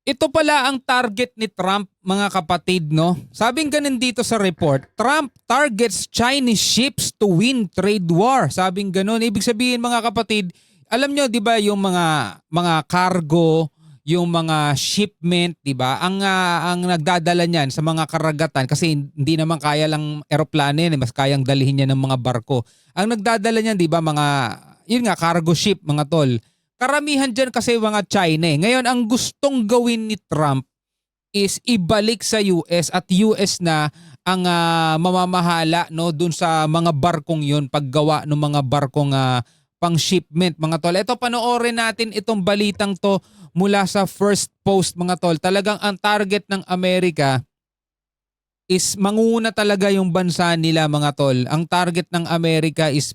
Ito pala ang target ni Trump, mga kapatid, no? Sabing ganun dito sa report, Trump targets Chinese ships to win trade war. Sabing ganun. Ibig sabihin, mga kapatid, alam nyo, 'di ba, yung mga cargo, yung mga shipment, 'di ba? Ang nagdadala niyan sa mga karagatan kasi hindi naman kaya lang eroplano yan, mas kayang dalhin niya ng mga barko. Ang nagdadala niyan, 'di ba, mga yun nga, cargo ship, mga tol. Karamihan dyan kasi mga China eh. Ngayon, ang gustong gawin ni Trump is ibalik sa US at US na ang mamamahala, no, dun sa mga barkong yun, paggawa ng mga barkong pang shipment, mga tol. Ito, panoorin natin itong balitang to mula sa First Post, mga tol. Talagang ang target ng Amerika is manguna talaga yung bansa nila, mga tol. Ang target ng Amerika is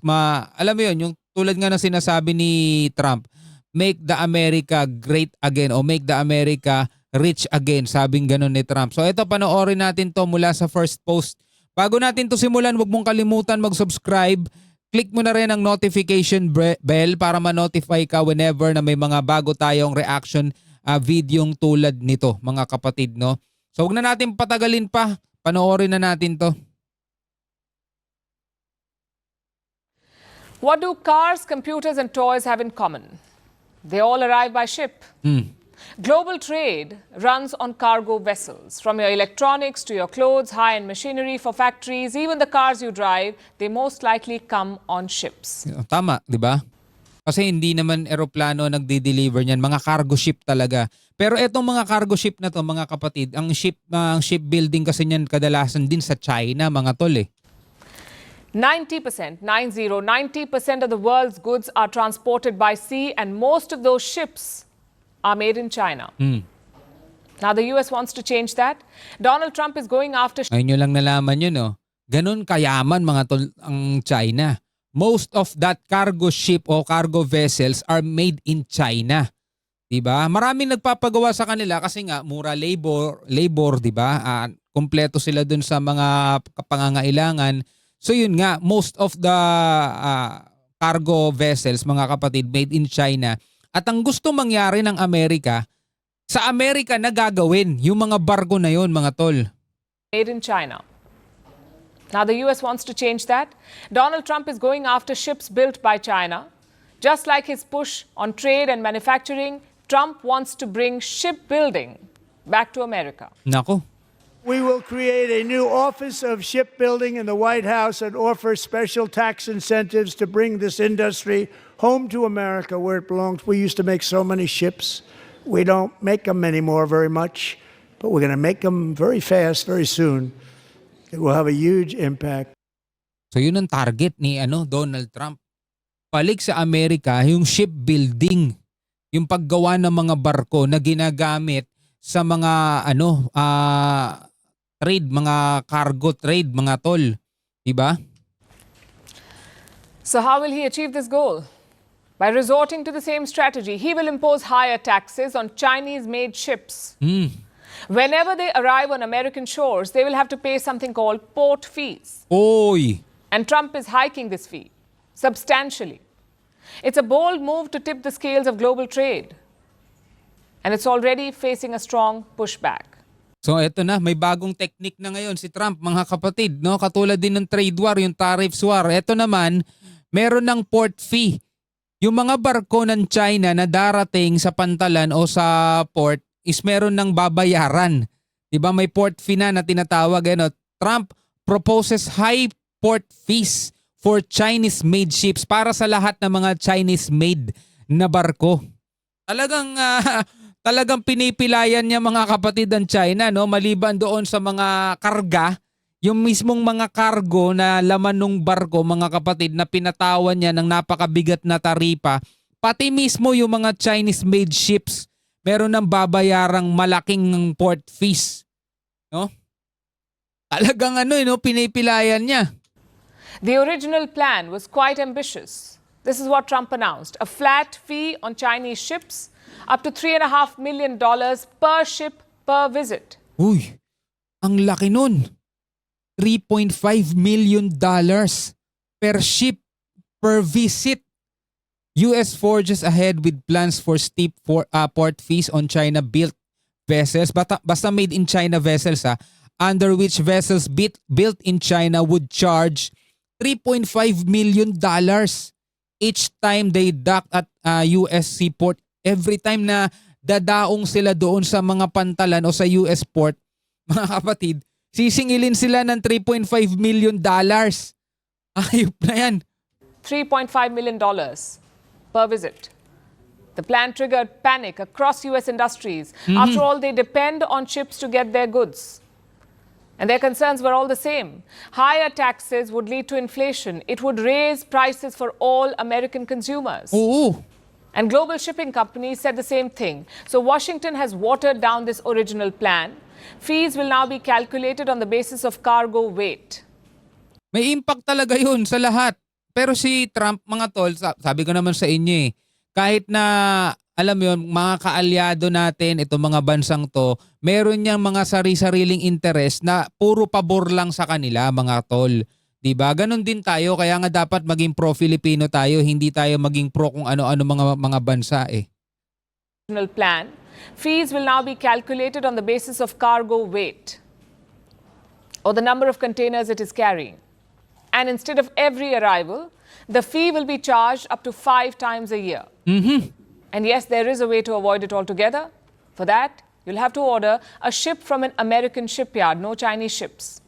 alam mo yun, yung tulad nga ng sinasabi ni Trump, make the America great again o make the America rich again. Sabing ganun ni Trump. So ito, panoorin natin to mula sa First Post. Bago natin to simulan, huwag mong kalimutan mag-subscribe. Click mo na rin ang notification bell para ma-notify ka whenever na may mga bago tayong reaction videong tulad nito, mga kapatid, no? So huwag na natin patagalin pa. Panoorin na natin to. What do cars, computers, and toys have in common? They all arrive by ship. Global trade runs on cargo vessels. From your electronics to your clothes, high-end machinery for factories, even the cars you drive, they most likely come on ships. Tama, di ba? Kasi hindi naman eroplano nagde-deliver niyan, mga cargo ship talaga. Pero etong mga cargo ship na to, mga kapatid, ang shipbuilding kasi niyan kadalasan din sa China, mga tol eh. 90% of the world's goods are transported by sea, and most of those ships are made in China. Now, the US wants to change that. Donald Trump is going after Ngayon nyo lang nalaman yun, no? Ganun kayaman, mga tol, ang China. Most of that cargo ship o cargo vessels are made in China. Diba? Maraming nagpapagawa sa kanila kasi nga mura labor, diba? Kompleto sila dun sa mga pangangailangan. So yun nga, most of the cargo vessels, mga kapatid, made in China. At ang gusto mangyari ng Amerika, sa Amerika na gagawin yung mga barko na yun, mga tol. made in China. Now, the US wants to change that. Donald Trump is going after ships built by China. Just like his push on trade and manufacturing, Trump wants to bring shipbuilding back to America. Nako. We will create a new Office of Shipbuilding in the White House and offer special tax incentives to bring this industry home to America where it belongs. We used to make so many ships. We don't make them anymore very much, but we're going to make them very fast, very soon. It will have a huge impact. So yun ang target ni Donald Trump. Balik sa Amerika yung shipbuilding, yung paggawa ng mga barko na ginagamit sa mga trade, mga cargo trade, mga tol. Diba? So, how will he achieve this goal? By resorting to the same strategy, he will impose higher taxes on Chinese-made ships. Whenever they arrive on American shores, they will have to pay something called port fees. Oy! And Trump is hiking this fee substantially. It's a bold move to tip the scales of global trade. And it's already facing a strong pushback. So eto na, may bagong technique na ngayon si Trump, mga kapatid, no? Katulad din ng trade war, yung tariffs war. Eto naman, meron ng port fee. Yung mga barko ng China na darating sa pantalan o sa port is meron ng babayaran. 'Di ba? May port fee na tinatawag, Trump proposes high port fees for Chinese-made ships para sa lahat ng mga Chinese-made na barko. Talagang pinipilayan niya, mga kapatid, ang China, no? Maliban doon sa mga karga, yung mismong mga cargo na laman ng barko, mga kapatid, na pinatawan niya ng napakabigat na taripa, pati mismo yung mga Chinese-made ships, meron ng babayarang malaking port fees. No? Talagang pinipilayan niya. The original plan was quite ambitious. This is what Trump announced: a flat fee on Chinese ships, up to $3.5 million per ship per visit. Uy, ang laki nun. $3.5 million per ship per visit. US forges ahead with plans for steep port fees on China-built vessels, basta made in China vessels under which vessels built in China would charge $3.5 million each time they dock at US seaport. Every time na dadaong sila doon sa mga pantalan o sa US port, mga kapatid, sisingilin sila ng $3.5 million. Ayop na yan. $3.5 million per visit. The plan triggered panic across US industries. After all, they depend on ships to get their goods. And their concerns were all the same. Higher taxes would lead to inflation. It would raise prices for all American consumers. Oo. And global shipping companies said the same thing. So Washington has watered down this original plan. Fees will now be calculated on the basis of cargo weight. May impact talaga yun sa lahat. Pero si Trump, mga tol, sabi ko naman sa inyo kahit na alam mo yun, mga kaalyado natin, itong mga bansang to, meron niyang mga sari-sariling interest na puro pabor lang sa kanila, mga tol. Diba? Ganon din tayo, kaya nga dapat maging pro-Filipino tayo, hindi tayo maging pro kung ano-ano mga bansa Plan. Fees will now be calculated on the basis of cargo weight or the number of containers it is carrying. And instead of every arrival, the fee will be charged up to 5 times a year. And yes, there is a way to avoid it altogether. For that, you'll have to order a ship from an American shipyard, no Chinese ships.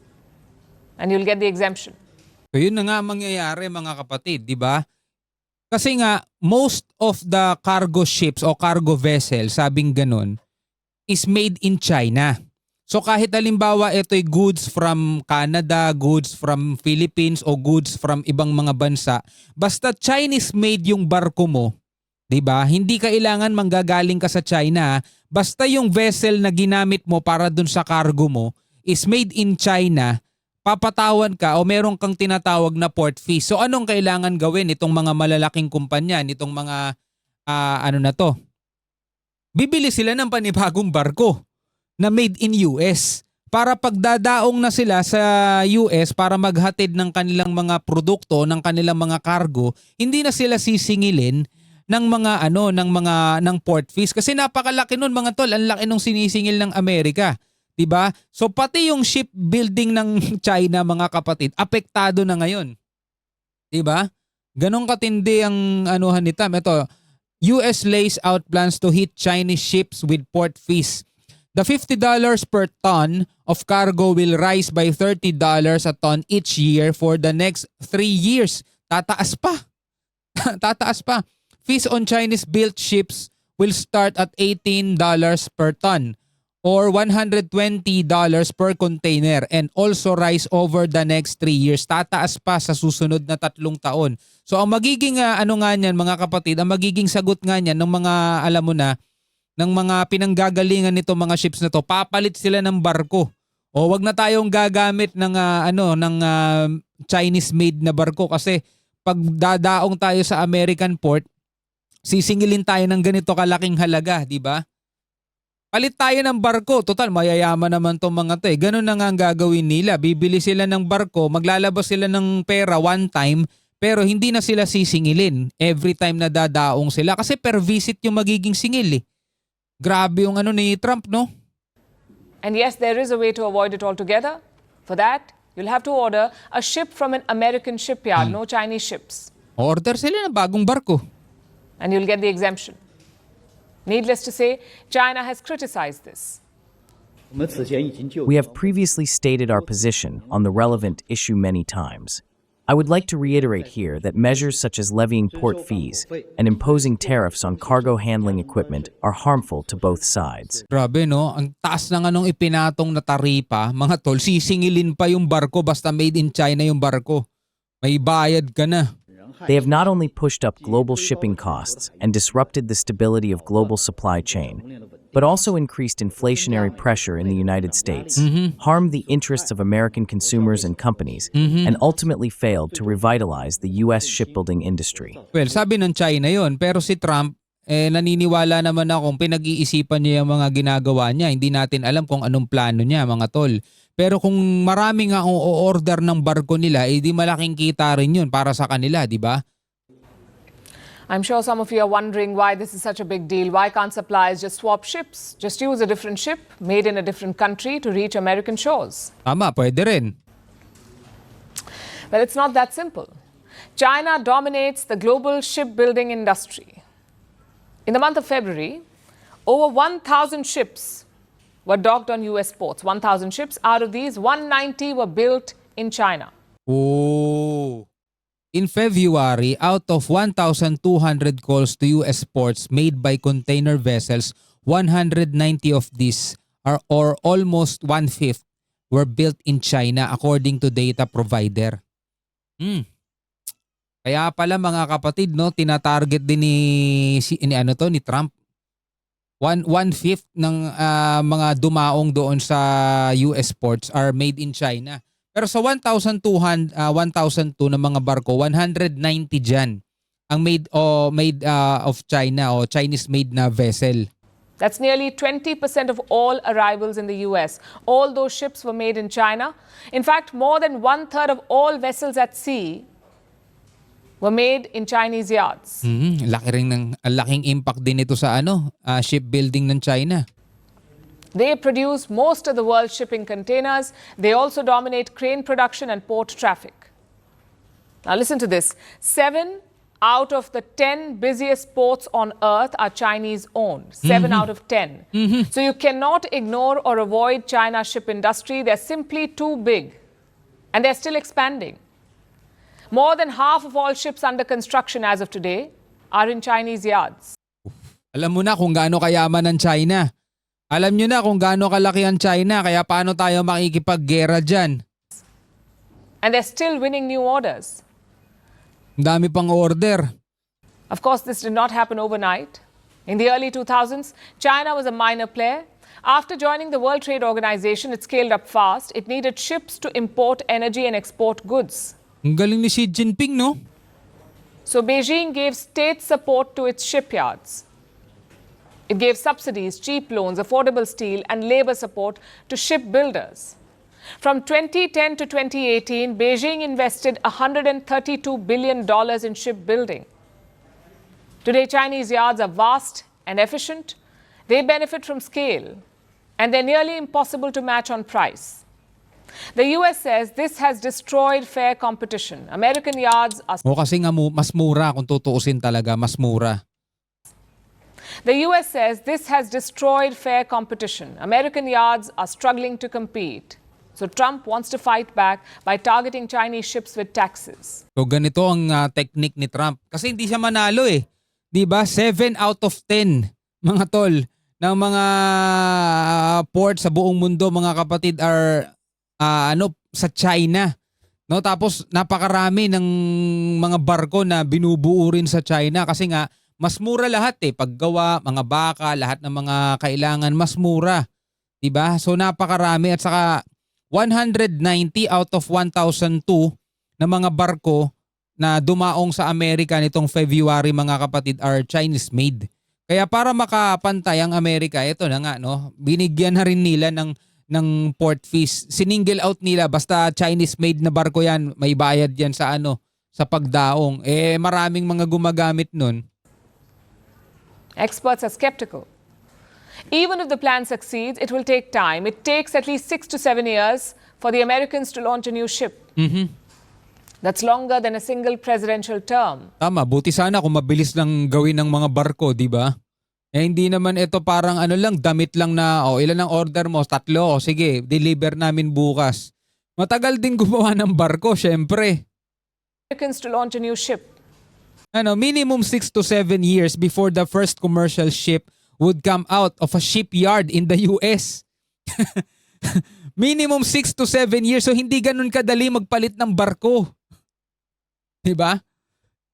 And you'll get the exemption. So yun na nga mangyayari, mga kapatid, di ba? Kasi nga, most of the cargo ships o cargo vessels, sabing ganun, is made in China. So kahit halimbawa ito'y goods from Canada, goods from Philippines o goods from ibang mga bansa, basta Chinese made yung barko mo, 'di ba? Hindi kailangan manggagaling ka sa China, basta yung vessel na ginamit mo para dun sa cargo mo is made in China, papatawan ka o meron kang tinatawag na port fee. So anong kailangan gawin itong mga malalaking kumpanya, nitong mga bibili sila ng panibagong barko na made in US para pagdadaong na sila sa US para maghatid ng kanilang mga produkto, ng kanilang mga cargo, hindi na sila sisingilin ng ng port fees kasi napakalaki nun, mga tol, ang laki nung sinisingil ng Amerika, 'di ba? So pati yung shipbuilding ng China, mga kapatid, apektado na ngayon. 'Di ba? Ganong katindi ang anuhan ni Tam. Ito, US lays out plans to hit Chinese ships with port fees. The $50 per ton of cargo will rise by $30 a ton each year for the next 3 years. Tataas pa. Tataas pa. Fees on Chinese-built ships will start at $18 per ton or $120 per container and also rise over the next 3 years. Tataas pa sa susunod na 3 taon. So ang magiging niyan, mga kapatid, ang magiging sagot nga niyan ng mga alam mo na ng mga pinanggagalingan nito mga ships na to, papalit sila ng barko. O wag na tayong gagamit ng Chinese made na barko kasi pag dadaong tayo sa American port, sisingilin tayo ng ganito kalaking halaga, di ba? Palit tayo ng barko. Total, mayayaman naman tong mga to. Ganun na nga ang gagawin nila. Bibili sila ng barko, maglalabas sila ng pera one time, pero hindi na sila sisingilin every time na dadaong sila kasi per visit yung magiging singil . Grabe yung ni Trump, no? And yes, there is a way to avoid it altogether. For that, you'll have to order a ship from an American shipyard, no Chinese ships. Order sila ng bagong barko. And you'll get the exemption. Needless to say, China has criticized this. We have previously stated our position on the relevant issue many times. I would like to reiterate here that measures such as levying port fees and imposing tariffs on cargo handling equipment are harmful to both sides. Grabe, no? Ang taas ng ipinatong na taripa, mga tol, sisingilin pa yung barko basta made in China yung barko. May bayad ka na. They have not only pushed up global shipping costs and disrupted the stability of global supply chain, but also increased inflationary pressure in the United States, harmed the interests of American consumers and companies, and ultimately failed to revitalize the U.S. shipbuilding industry. Well, sabi ng China yon, pero si Trump, naniniwala naman akong pinag-iisipan niya yung mga ginagawa niya. Hindi natin alam kung anong plano niya, mga tol. Pero kung marami nga o-order ng barko nila, di malaking kita rin yun para sa kanila, di ba? I'm sure some of you are wondering why this is such a big deal. Why can't suppliers just swap ships? Just use a different ship made in a different country to reach American shores. Tama, pwede rin. Well, it's not that simple. China dominates the global shipbuilding industry. In the month of February, over 1,000 ships were docked on US ports. 1,000 ships. Out of these, 190 were built in China. Oh. In February, out of 1,200 calls to US ports made by container vessels, 190 of these or almost one-fifth were built in China according to data provider. Kaya pala mga kapatid, no, tinatarget din ni Trump. One-fifth ng mga dumaong doon sa US ports are made in China. Pero sa 1,200 na mga barko, 190 dyan ang made of China o Chinese-made na vessel. That's nearly 20% of all arrivals in the US. All those ships were made in China. In fact, more than one-third of all vessels at sea were made in Chinese yards. Laking impact din ito sa shipbuilding ng China. They produce most of the world's shipping containers. They also dominate crane production and port traffic. Now listen to this. 7 out of the 10 busiest ports on earth are Chinese owned. 7 out of 10. So you cannot ignore or avoid China's ship industry. They're simply too big. And they're still expanding. More than half of all ships under construction as of today are in Chinese yards. Alam mo na kung gaano kayaman ang China. Alam nyo na kung gaano kalaki ang China, kaya paano tayo makikipaggera dyan? And they're still winning new orders. Ang dami pang order. Of course, this did not happen overnight. In the early 2000s, China was a minor player. After joining the World Trade Organization, it scaled up fast. It needed ships to import energy and export goods. Ang galing ni Xi Jinping, no? So Beijing gave state support to its shipyards. It gave subsidies, cheap loans, affordable steel, and labor support to shipbuilders. From 2010 to 2018, Beijing invested $132 billion in shipbuilding. Today, Chinese yards are vast and efficient. They benefit from scale, and they're nearly impossible to match on price. The US says this has destroyed fair competition. American yards are... O kasi nga mas mura kung tutuusin talaga, mas mura. The US says this has destroyed fair competition. American yards are struggling to compete. So Trump wants to fight back by targeting Chinese ships with taxes. So ganito ang technique ni Trump. Kasi hindi siya manalo eh. 'Di ba? 7 out of 10 mga tol ng mga port sa buong mundo, mga kapatid, are sa China. No, tapos napakarami ng mga barko na binubuo rin sa China kasi nga mas mura lahat eh. Paggawa, mga baka, lahat ng mga kailangan mas mura. 'Di ba? So napakarami at saka 190 out of 1,002 na mga barko na dumaong sa Amerika nitong February, mga kapatid, are Chinese-made. Kaya para makapantay ang Amerika, ito na nga, no, binigyan na rin nila ng port fees. Sininggle out nila, basta Chinese-made na barko yan, may bayad yan sa sa pagdaong. Eh maraming mga gumagamit nun. Experts are skeptical. Even if the plan succeeds, it will take time. It takes at least 6 to 7 years for the Americans to launch a new ship. That's longer than a single presidential term. Tama, buti sana kung mabilis lang gawin ng mga barko, di ba? Eh hindi naman ito parang damit lang na, ilan ang order mo? 3. Sige, deliver namin bukas. Matagal din gumawa ng barko, syempre. Americans to launch a new ship. Minimum 6 to 7 years before the first commercial ship would come out of a shipyard in the US. Minimum 6 to 7 years. So hindi ganun kadali magpalit ng barko. Diba?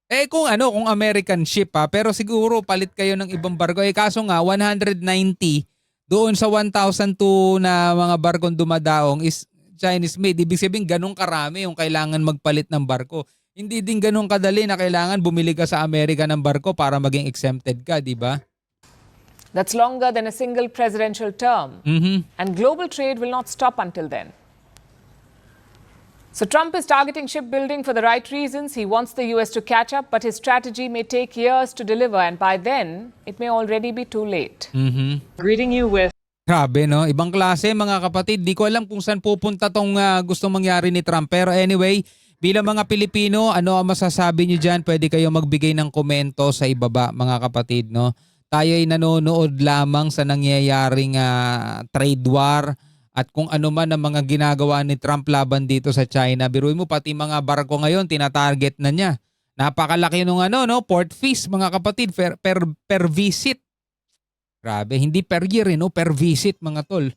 Eh kung American ship pero siguro palit kayo ng ibang barko. Eh kaso nga 190 doon sa 1,002 na mga barkong dumadaong is Chinese made. Ibig sabihin ganun karami yung kailangan magpalit ng barko. Hindi din ganun kadali na kailangan bumili ka sa Amerika ng barko para maging exempted ka, di ba? That's longer than a single presidential term. And global trade will not stop until then. So Trump is targeting shipbuilding for the right reasons. He wants the US to catch up, but his strategy may take years to deliver, and by then, it may already be too late. Greeting you with Grabe, no? Ibang klase, mga kapatid. Di ko alam kung saan pupunta tong gustong mangyari ni Trump. Pero anyway, bilang mga Pilipino, ano ang masasabi nyo dyan? Pwede kayo magbigay ng komento sa ibaba, mga kapatid, no? Tayo ay nanonood lamang sa nangyayaring trade war at kung ano man ang mga ginagawa ni Trump laban dito sa China. Biruin mo, pati mga barko ngayon, tinatarget na niya. Napakalaki nung port fees, mga kapatid, per visit. Grabe, hindi per year, no? Per visit, mga tol.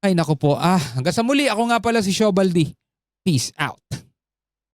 Ay, naku po. Hanggang sa muli, ako nga pala si Shobaldi. Peace out.